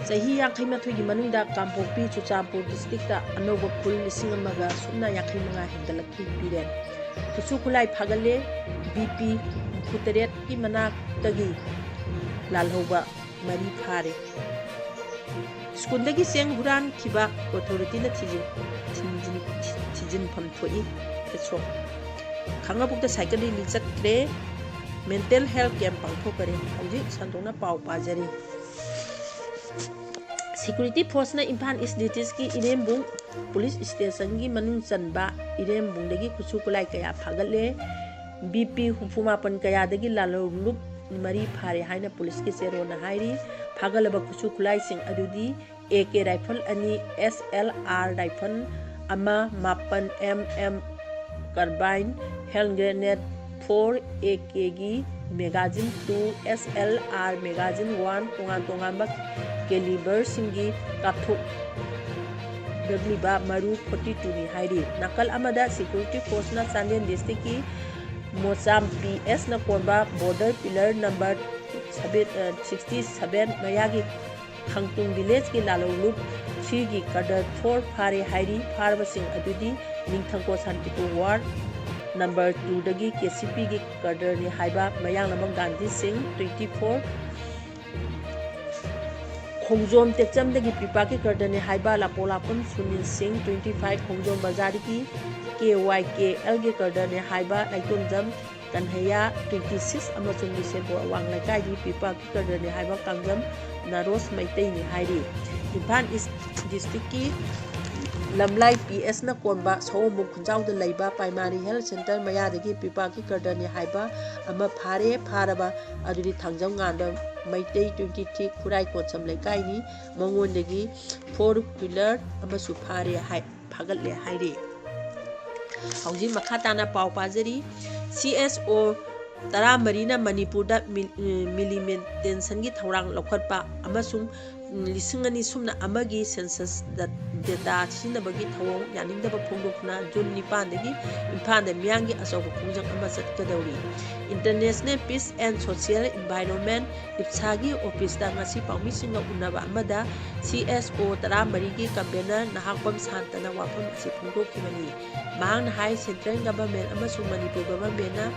Sahi Yakai Mathugi Manunda Kampopi Chuchampur district Anoba Pul Singamaga Suna Yakimanga Hindalaki Piden. Kusukulai Pagale BP Puteret Imana Tagi Lalhoba Mari Pare. Skundagi Seng Huran Kiba Authority na Tijin Pamtoi Petro. Kangabuk the cycle in Litzatre mental health camp Pangpokare, Audi Santona Pau Pazari. Security force na IMPHAL East District Irembung Police Station gi Manung Chanba Irembung dagi kusukulai kaya phagale BP Humfumapan kaya dagi lalolup mari phare haina police ki zero na hairi phagalaba kusukulai sing adudi AK rifle ani SLR rifle ama mapan MM carbine hand grenade 4 AK gi magazine 2 SLR magazine 1 tongan caliber singi kathuk dagliba maru 42 ni hairi nakal amada security force na Chandian district ki Mocham PS na konba border pillar number 67 mayagi khangtung village ki lalolup 3 gi kadar 4 phare hairi pharba sing adudi ningthangko Santipur ward number 2 dagi KCP gi kadar ni haiba mayang namang Gandhi Singh 24 Khongjom Tekcham dagi pipa ki kardane haiba lapolapon Sunil Singh 25 Khongjom Bazar ki KYKL gi kardane haiba Laitonjam Kanhaya 26 amachung Disebo Awang Laikai gi pipa ki kardane haiba Kangjam Naros Maitai ni hairi IMPHAL East District ki Lamlai PS na konba Somu Khunjau da Laiba Primary Health Center maya dagi pipa ki kardane haiba ama phare pharaba adudi Thangjam nganda Maitai 23 Kurai Kocham Laikai ni Mangondagi 4 wheeler amasu phare hai phagalle hairi Hauji Makhatana Pau Pazari CSO Tara Marina Manipur da milimentation gi thorang lokhatpa amasung lisingani sumna amagi census data sinabagi thawong yaningdaba phongdokna June 9 dagi IMPHAL da miyangi asoka khongjang ama chatkadauri International Peace and Social Environment IPSAGI office da ngasi paumi singa unaba amada CSO Tara Marigi campaigner Nahakpam Santana wafam asi phongdokkibani mahang high central government amasung Manipur government na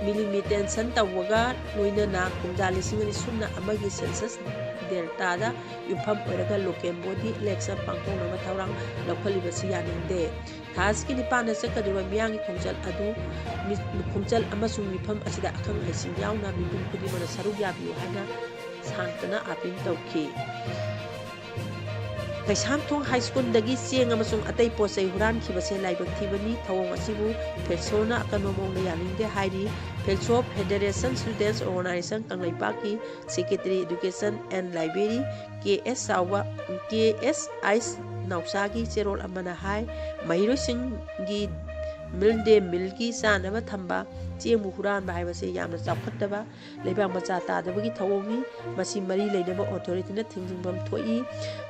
milimetation tawaga loinana kumdali singani sumna amagi census delta da yumpham oiraga local body election pangthongna mathawrang lakhaliba si yaningde thaski ni pana sakadiba miyangi khongjal adu khongjal amasung mifam asida akhang haising yauna mipum khudimana saruk yabiu haina santana apin tawki Kaisamthong High School dagi sieng amasung atay posay huran kibase laibag thibani thawong asibu Phelsona akanmamong na yaningde hairi Phelsop Federation Students Organization Kanglaipaki Secretary Education and Library KS Nausagi Cherol amana hai Mahiro Singh gi milde milgi sanaba thamba chemu huran ba haibase yamna chawkhataba leibang macha tadabagi thawongi masi mari leinaba authority na thingjingbam thoi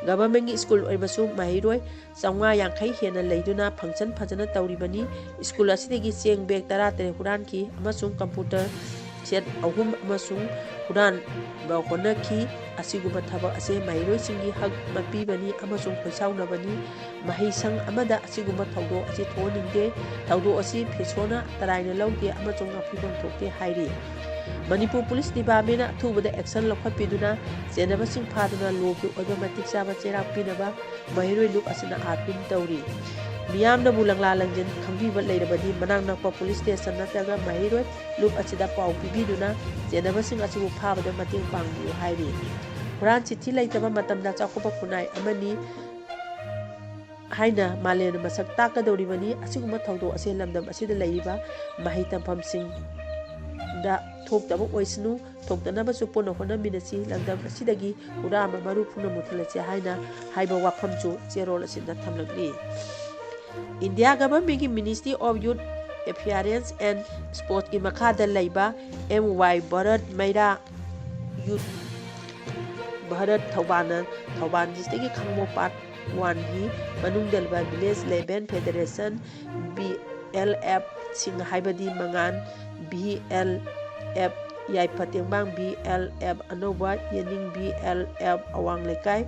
government gi school oibasu mahiroi 950 hena leiduna function phajana tawribani school asidagi cheng bag 13 huran ki amasung computer set ahum amasung huran ba honaki asiguma thaba ase mahiroi singi hak mapibani amasung khoisaunabani mahisang amada asiguma thawdo asi thoningde thawdo asi Phelsona taraina lawde amasung afibam thokte hairi Manipur Police Department athubada action lakhapiduna senabasing phaduna logi automatic saba chera pinaba mahiroi look asina apin tawri miyamna bulangla langjin khangbiba leirabadi manang nakpa police station nataga mahiroi look asida pau pibiduna senabasing asibu phabada mating pangbiu hairi Quran chithi leitaba matamda chakopa kunai amani haina malen masak takadoribani asiguma thawdo ase lamdam asida leiriba mahi tampham sing da thokdaba oisnu thokdanaba supona hona minasi lamdam asidagi urama maru phuna muthalache haina haiba wafamchu cherol asida thamlagli India government Ministry of Youth Affairs and Sport ki makhada leiba MY Bharat Maira Youth Bharat Thauban district ki khangmo part 1 hi manung delba village 11 federation BLF sing haibadi mangan BLF Yaifa Tengbang BLF Anova Yening BLF Awang Lekai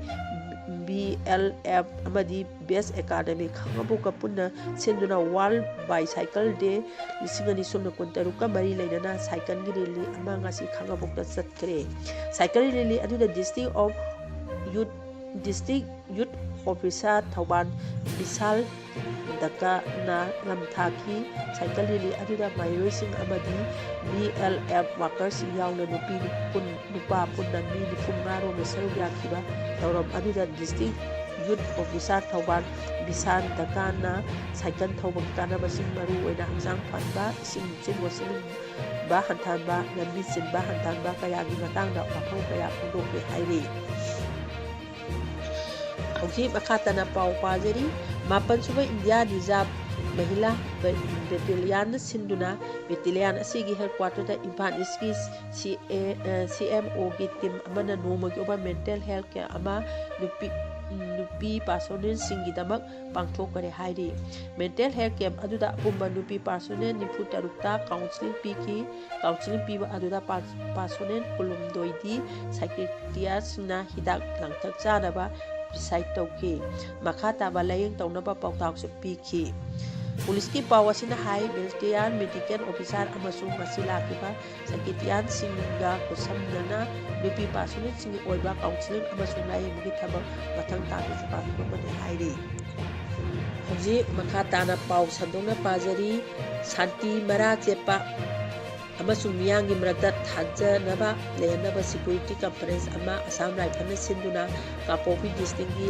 BLF amadi Best Academy Khangabuka Punna Senduna World Bicycle Day Lisingani Sumna Kuntaruka Mari Lainana Cycle Rally Amangasi Khangabukta Satkre Cycle Rally Aduda District Youth Officer Thauban Bisal Daka na Lamthaki Cycle Rally Aduda Mayrosing Amadi BLF Workers Yauna Nupi Nupa Punna Mi Fumaro Mesaru Yakiba Tauram Aduda District Youth Officer Thauban Bisan Daka na Cycle Thauban Kana Basing Maru Wena Hamsang Panba Sing Chin Wasing Bahan Tanba Lambi Sin Bahan Tanba Kayagi Matanga Papo Kaya Pudoke Hairi Hauji Makatana Pau Pajari Mapan Suba India Reserve Mahila Battalion Sinduna Battalion Asigi Headquarter da Imphal East CMO gi team amana noma gi over mental health care ama nupi personnel singi damak pangthokare hairi mental health camp aduda apumba nupi personnel nifu tarukta counseling piba aduda personnel kulumdoidi secretariat na hidak langtak chanaba decide tauki makata ba laying taunaba pautak su piki Police ki pawasina high military medical officer amasung masila kiba secretariat singa kusamnana nupi personnel singi oiba counseling amasung lai mugi thaba mathang ta su pa mani hairi hoji makata na paw sandona pajari santi mara chepa amasung miyangi mrakta thajanaba lenaba security conference ama Assam Rifle sinduna Kapopi district gi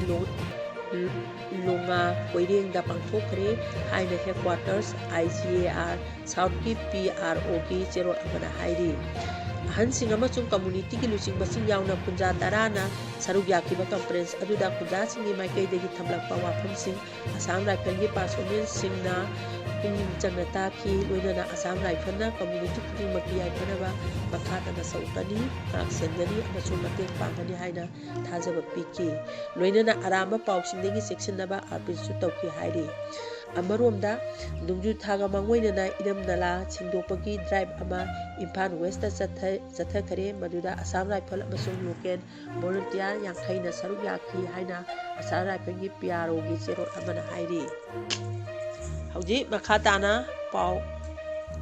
Lunga Koireng da pangthokre haina headquarters IGAR South ki PRO ki Cherot amana hairi ahansing amasung community ki lusing basing yauna punja tarana saruk yakiba conference aduda punja singi maikai degi thamlakpa wafamsing Assam Rifle gi personnel singna Pungin Janata ki loinana Assam Rifle na community ki maki yaifanaba makhata na sautani aksendani amasung mateng pangani haina thajaba piki loinana arama pausindegi section naba arpisu tauki hairi amaromda nungju thaga mangoinana idam nala chingdopagi drive ama Imphal West Jathakare maduda Assam Rifle amasung local volunteer yangkhaina saruk yaki haina Assam Rifle gi PRO gi Cherot amana hairi Hauji Makatana Pau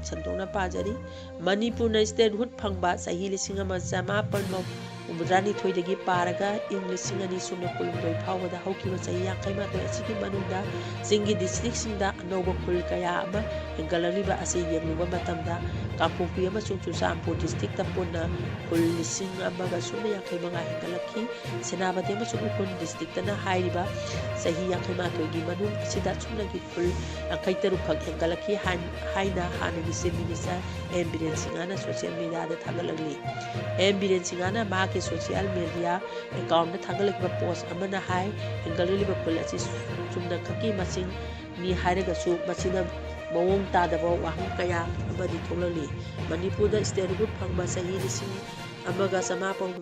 Santona Pajari Manipur na statehood phangba sahi lisingama jama palmo umrani thoidagi paraga English singani sumna kulumdoi phawada haukiba sahi yankaima to asigi manunda singi district singda anoba khul kaya ama engalariba ase yengluba matamda Kapopi ama Chushampu district ta punna khul lising amaga sumna yankaima nga hengalaki senabati ama Ukon district na hairiba sahi yankaima toigi manung sida sumna gi khul yankaitaru phag engalaki haina hanagi seminisa ambulance ngana social media da thagalagli ambulance ngana ma ke social media account da thagalakba post amana hai engaliliba khul asi sumna khaki masing ni hairaga su masina mawong tadaba wahang kaya amadi tholali Manipur da statehood phangba sahi lising amaga sama